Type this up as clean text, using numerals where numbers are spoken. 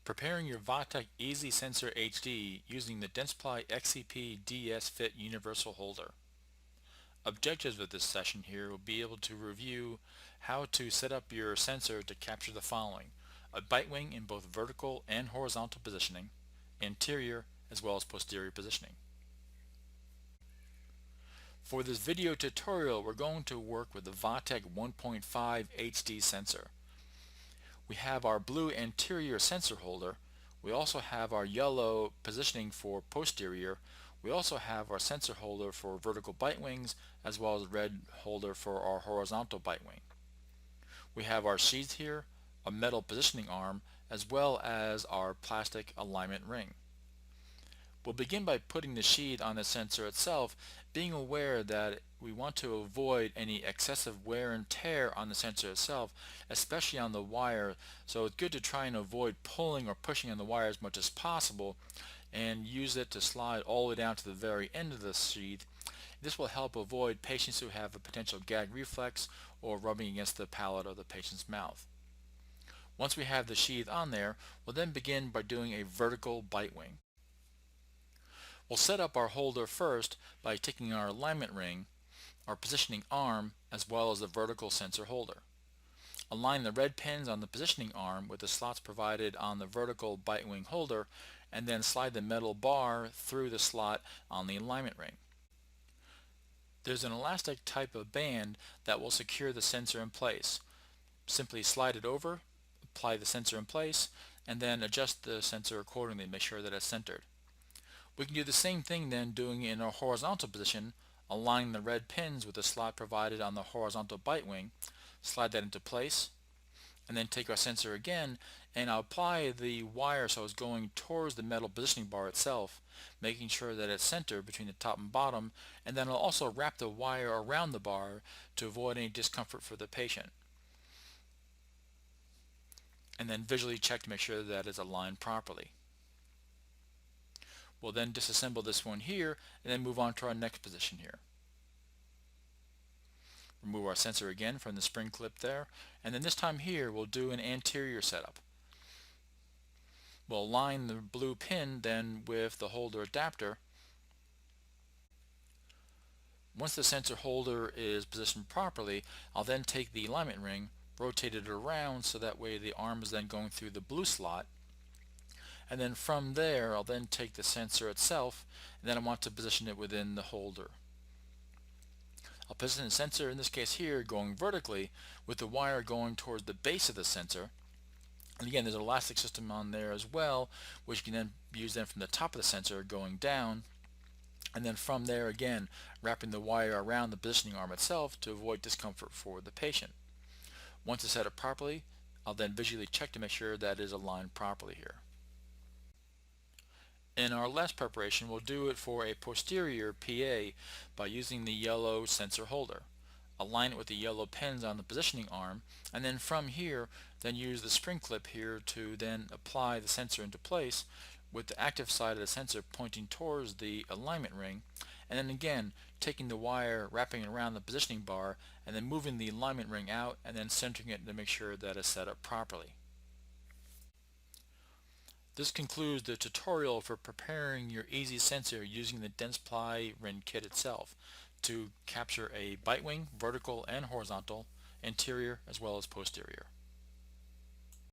Preparing your Vatech Easy Sensor HD using the Dentsply XCP-DS Fit Universal Holder. Objectives of this session here will be able to review how to set up your sensor to capture the following: a bitewing in both vertical and horizontal positioning, anterior as well as posterior positioning. For this video tutorial, we're going to work with the Vatech 1.5 HD sensor. We have our blue anterior sensor holder. We also have our yellow positioning for posterior. We also have our sensor holder for vertical bite wings, as well as red holder for our horizontal bite wing. We have our sheath here, a metal positioning arm, as well as our plastic alignment ring. We'll begin by putting the sheath on the sensor itself, being aware that we want to avoid any excessive wear and tear on the sensor itself, especially on the wire, so it's good to try and avoid pulling or pushing on the wire as much as possible and use it to slide all the way down to the very end of the sheath. This will help avoid patients who have a potential gag reflex or rubbing against the palate of the patient's mouth. Once we have the sheath on there, we'll then begin by doing a vertical bite wing. We'll set up our holder first by taking our alignment ring, our positioning arm, as well as the vertical sensor holder. Align the red pins on the positioning arm with the slots provided on the vertical bite wing holder, and then slide the metal bar through the slot on the alignment ring. There's an elastic type of band that will secure the sensor in place. Simply slide it over, apply the sensor in place, and then adjust the sensor accordingly to make sure that it's centered. We can do the same thing then doing in our horizontal position, align the red pins with the slot provided on the horizontal bite wing, slide that into place, and then take our sensor again and I'll apply the wire so it's going towards the metal positioning bar itself, making sure that it's centered between the top and bottom, and then I'll also wrap the wire around the bar to avoid any discomfort for the patient. And then visually check to make sure that it's aligned properly. We'll then disassemble this one here and then move on to our next position here. Remove our sensor again from the spring clip there, and then this time here we'll do an anterior setup. We'll align the blue pin then with the holder adapter. Once the sensor holder is positioned properly, I'll then take the alignment ring, rotate it around so that way the arm is then going through the blue slot. And then from there I'll then take the sensor itself, and then I want to position it within the holder. I'll position the sensor, in this case here, going vertically with the wire going towards the base of the sensor. And again, there's an elastic system on there as well, which you can then use from the top of the sensor going down, and then from there again wrapping the wire around the positioning arm itself to avoid discomfort for the patient. Once it's set up properly, I'll then visually check to make sure that it is aligned properly here. In our last preparation, we'll do it for a posterior PA by using the yellow sensor holder. Align it with the yellow pins on the positioning arm, and then from here then use the spring clip here to then apply the sensor into place with the active side of the sensor pointing towards the alignment ring, and then again taking the wire, wrapping it around the positioning bar, and then moving the alignment ring out and then centering it to make sure that it's set up properly. This concludes the tutorial for preparing your easy sensor using the Dentsply Rin kit itself to capture a bite wing, vertical and horizontal, anterior as well as posterior.